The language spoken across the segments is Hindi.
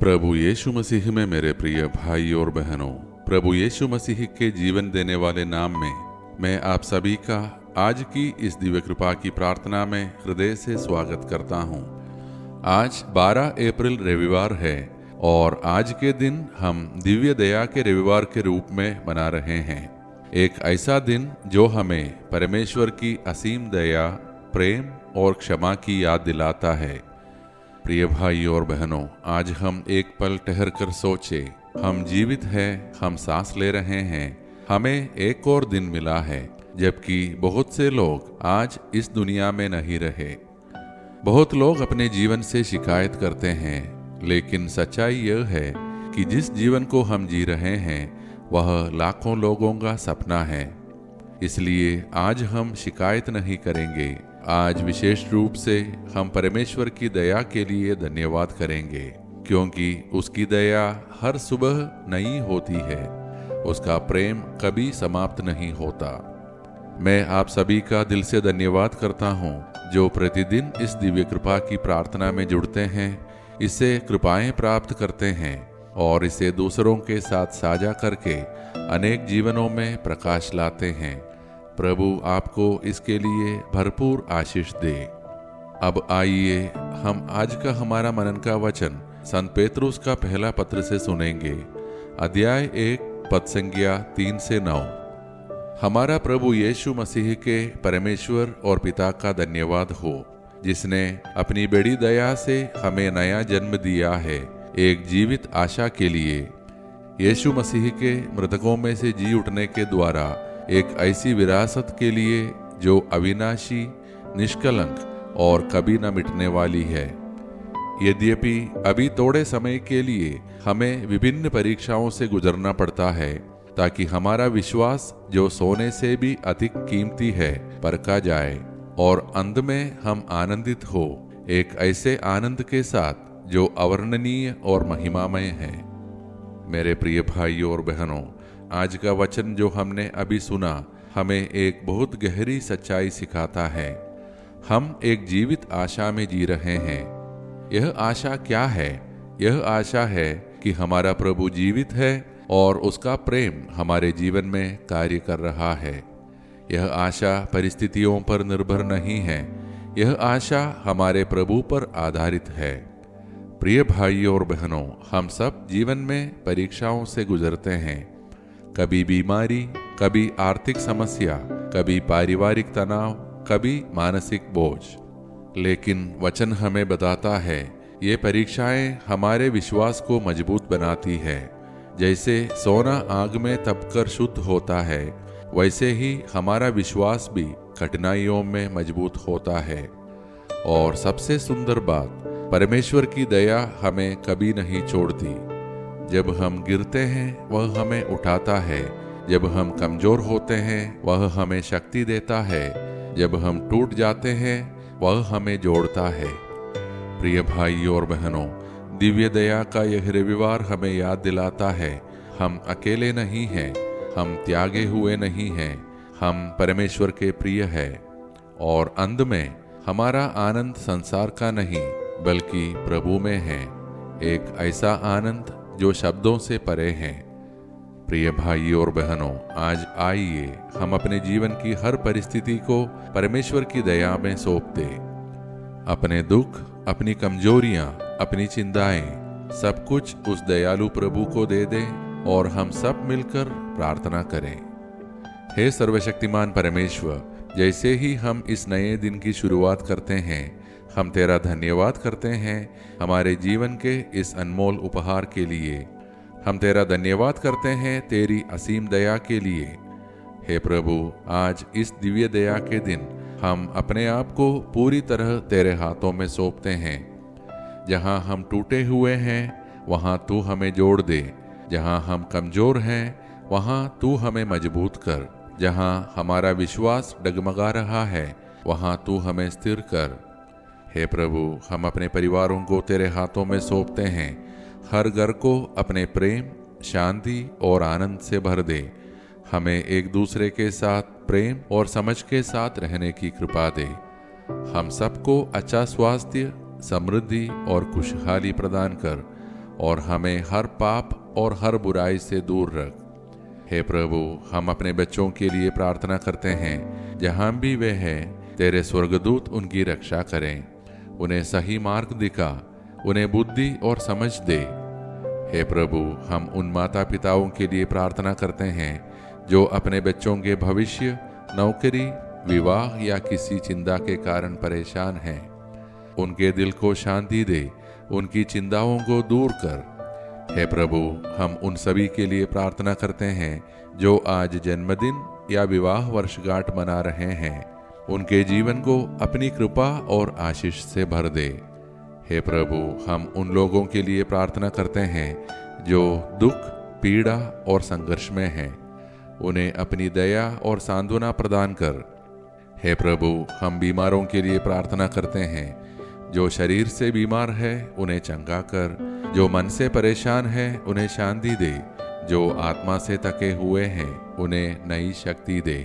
प्रभु यीशु मसीह में मेरे प्रिय भाई और बहनों, प्रभु यीशु मसीह के जीवन देने वाले नाम में मैं आप सभी का आज की इस दिव्य कृपा की प्रार्थना में हृदय से स्वागत करता हूं। आज 12 अप्रैल रविवार है और आज के दिन हम दिव्य दया के रविवार के रूप में मना रहे हैं। एक ऐसा दिन जो हमें परमेश्वर की असीम दया, प्रेम और क्षमा की याद दिलाता है। प्रिय भाई और बहनों, आज हम एक पल ठहर कर सोचे, हम जीवित हैं, हम सांस ले रहे हैं, हमें एक और दिन मिला है, जबकि बहुत से लोग आज इस दुनिया में नहीं रहे। बहुत लोग अपने जीवन से शिकायत करते हैं, लेकिन सच्चाई यह है कि जिस जीवन को हम जी रहे हैं वह लाखों लोगों का सपना है। इसलिए आज हम शिकायत नहीं करेंगे। आज विशेष रूप से हम परमेश्वर की दया के लिए धन्यवाद करेंगे, क्योंकि उसकी दया हर सुबह नई होती है, उसका प्रेम कभी समाप्त नहीं होता। मैं आप सभी का दिल से धन्यवाद करता हूँ जो प्रतिदिन इस दिव्य कृपा की प्रार्थना में जुड़ते हैं, इससे कृपाएं प्राप्त करते हैं और इसे दूसरों के साथ साझा करके अनेक जीवनों में प्रकाश लाते हैं। प्रभु आपको इसके लिए भरपूर आशीष दे। अब आइए हम आज का हमारा मनन का वचन संत पेतरुस का पहला पत्र से सुनेंगे। अध्याय 1 पद संख्या 3 से 9। हमारा प्रभु यीशु मसीह के परमेश्वर और पिता का धन्यवाद हो, जिसने अपनी बड़ी दया से हमें नया जन्म दिया है, एक जीवित आशा के लिए। यीशु मसीह के मृतकों में से जी उठने के द्वारा एक ऐसी विरासत के लिए जो अविनाशी, निष्कलंक और कभी न मिटने वाली है। यद्यपि अभी थोड़े समय के लिए हमें विभिन्न परीक्षाओं से गुजरना पड़ता है, ताकि हमारा विश्वास जो सोने से भी अधिक कीमती है परखा जाए और अंत में हम आनंदित हो, एक ऐसे आनंद के साथ जो अवर्णनीय और महिमामय है। मेरे प्रिय भाइयों और बहनों, आज का वचन जो हमने अभी सुना हमें एक बहुत गहरी सच्चाई सिखाता है। हम एक जीवित आशा में जी रहे हैं। यह आशा क्या है? यह आशा है कि हमारा प्रभु जीवित है और उसका प्रेम हमारे जीवन में कार्य कर रहा है। यह आशा परिस्थितियों पर निर्भर नहीं है, यह आशा हमारे प्रभु पर आधारित है। प्रिय भाइयों और बहनों, हम सब जीवन में परीक्षाओं से गुजरते हैं। कभी बीमारी, कभी आर्थिक समस्या, कभी पारिवारिक तनाव, कभी मानसिक बोझ। लेकिन वचन हमें बताता है ये परीक्षाएं हमारे विश्वास को मजबूत बनाती है। जैसे सोना आग में तपकर शुद्ध होता है, वैसे ही हमारा विश्वास भी कठिनाइयों में मजबूत होता है। और सबसे सुंदर बात, परमेश्वर की दया हमें कभी नहीं छोड़ती। जब हम गिरते हैं वह हमें उठाता है, जब हम कमजोर होते हैं वह हमें शक्ति देता है, जब हम टूट जाते हैं वह हमें जोड़ता है। प्रिय भाइयों और बहनों, दिव्य दया का यह रविवार हमें याद दिलाता है हम अकेले नहीं हैं, हम त्यागे हुए नहीं हैं, हम परमेश्वर के प्रिय हैं। और अंत में हमारा आनंद संसार का नहीं बल्कि प्रभु में है, एक ऐसा आनंद जो शब्दों से परे हैं। प्रिय भाइयों और बहनों, आज आइए हम अपने जीवन की हर परिस्थिति को परमेश्वर की दया में सौंप दें। अपने दुख, अपनी कमजोरियां, अपनी चिंताएं, सब कुछ उस दयालु प्रभु को दे दें और हम सब मिलकर प्रार्थना करें। हे सर्वशक्तिमान परमेश्वर, जैसे ही हम इस नए दिन की शुरुआत करते हैं, हम तेरा धन्यवाद करते हैं हमारे जीवन के इस अनमोल उपहार के लिए। हम तेरा धन्यवाद करते हैं तेरी असीम दया के लिए। हे प्रभु, आज इस दिव्य दया के दिन हम अपने आप को पूरी तरह तेरे हाथों में सौंपते हैं। जहां हम टूटे हुए हैं वहां तू हमें जोड़ दे, जहां हम कमजोर हैं वहां तू हमें मजबूत कर, जहां हमारा विश्वास डगमगा रहा है वहां तू हमें स्थिर कर। हे प्रभु, हम अपने परिवारों को तेरे हाथों में सौंपते हैं। हर घर को अपने प्रेम, शांति और आनंद से भर दे। हमें एक दूसरे के साथ प्रेम और समझ के साथ रहने की कृपा दे। हम सबको अच्छा स्वास्थ्य, समृद्धि और खुशहाली प्रदान कर और हमें हर पाप और हर बुराई से दूर रख। हे प्रभु, हम अपने बच्चों के लिए प्रार्थना करते हैं। जहाँ भी वे हैं, तेरे स्वर्गदूत उनकी रक्षा करें। उन्हें सही मार्ग दिखा, उन्हें बुद्धि और समझ दे। हे प्रभु, हम उन माता पिताओं के लिए प्रार्थना करते हैं जो अपने बच्चों के भविष्य, नौकरी, विवाह या किसी चिंता के कारण परेशान हैं। उनके दिल को शांति दे, उनकी चिंताओं को दूर कर। हे प्रभु, हम उन सभी के लिए प्रार्थना करते हैं जो आज जन्मदिन या विवाह वर्षगांठ मना रहे हैं। उनके जीवन को अपनी कृपा और आशीष से भर दे। हे प्रभु, हम उन लोगों के लिए प्रार्थना करते हैं जो दुख, पीड़ा और संघर्ष में हैं। उन्हें अपनी दया और सांत्वना प्रदान कर। हे प्रभु, हम बीमारों के लिए प्रार्थना करते हैं। जो शरीर से बीमार है, उन्हें चंगा कर। जो मन से परेशान है, उन्हें शांति दे। जो आत्मा से थके हुए हैं, उन्हें नई शक्ति दे।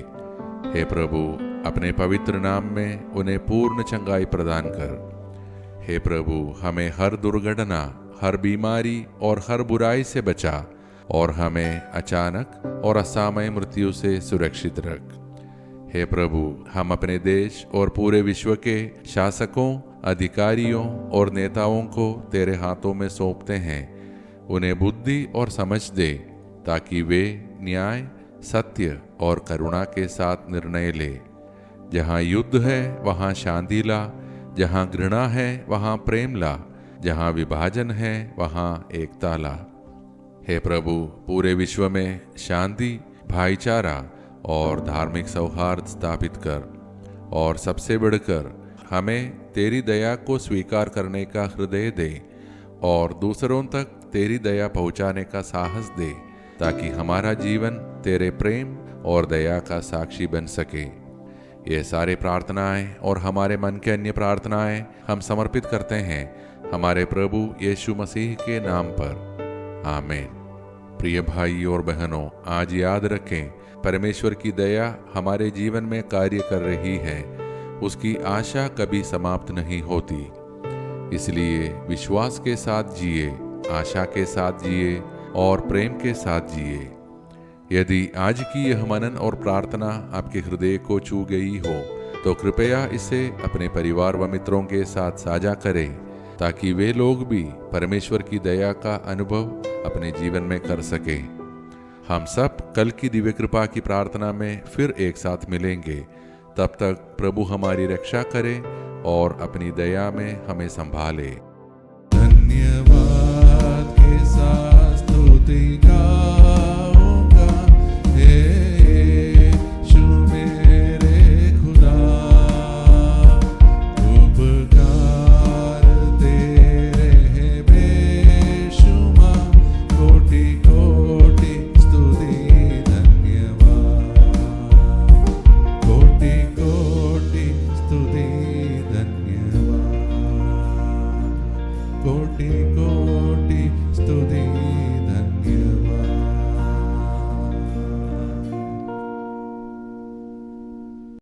हे प्रभु, अपने पवित्र नाम में उन्हें पूर्ण चंगाई प्रदान कर। हे प्रभु, हमें हर दुर्घटना, हर बीमारी और हर बुराई से बचा और हमें अचानक और असामयिक मृत्यु से सुरक्षित रख। हे प्रभु, हम अपने देश और पूरे विश्व के शासकों, अधिकारियों और नेताओं को तेरे हाथों में सौंपते हैं। उन्हें बुद्धि और समझ दे ताकि वे न्याय, सत्य और करुणा के साथ निर्णय ले। जहाँ युद्ध है, वहाँ शांति ला। जहाँ घृणा है, वहाँ प्रेम ला। जहाँ विभाजन है, वहाँ एकता ला। हे प्रभु, पूरे विश्व में शांति, भाईचारा और धार्मिक सौहार्द स्थापित कर। और सबसे बढ़कर हमें तेरी दया को स्वीकार करने का हृदय दे और दूसरों तक तेरी दया पहुंचाने का साहस दे, ताकि हमारा जीवन तेरे प्रेम और दया का साक्षी बन सके। ये सारे प्रार्थनाएं और हमारे मन के अन्य प्रार्थनाएं हम समर्पित करते हैं हमारे प्रभु यीशु मसीह के नाम पर। आमीन। प्रिय भाई और बहनों, आज याद रखें, परमेश्वर की दया हमारे जीवन में कार्य कर रही है। उसकी आशा कभी समाप्त नहीं होती। इसलिए विश्वास के साथ जिए, आशा के साथ जिए और प्रेम के साथ जिए। यदि आज की यह मनन और प्रार्थना आपके हृदय को छू गई हो, तो कृपया इसे अपने परिवार व मित्रों के साथ साझा करें, ताकि वे लोग भी परमेश्वर की दया का अनुभव अपने जीवन में कर सकें। हम सब कल की दिव्य कृपा की प्रार्थना में फिर एक साथ मिलेंगे। तब तक प्रभु हमारी रक्षा करे और अपनी दया में हमें संभाले। धन्यवाद के साथ स्तुति गाऊंगा, हे यीशु मेरे खुदा। उपकार तेरे हैं बेशुमार, कोटि कोटि स्तुति धन्यवाद। कोटि कोटि स्तुति धन्यवाद। कोटि कोटि स्तुति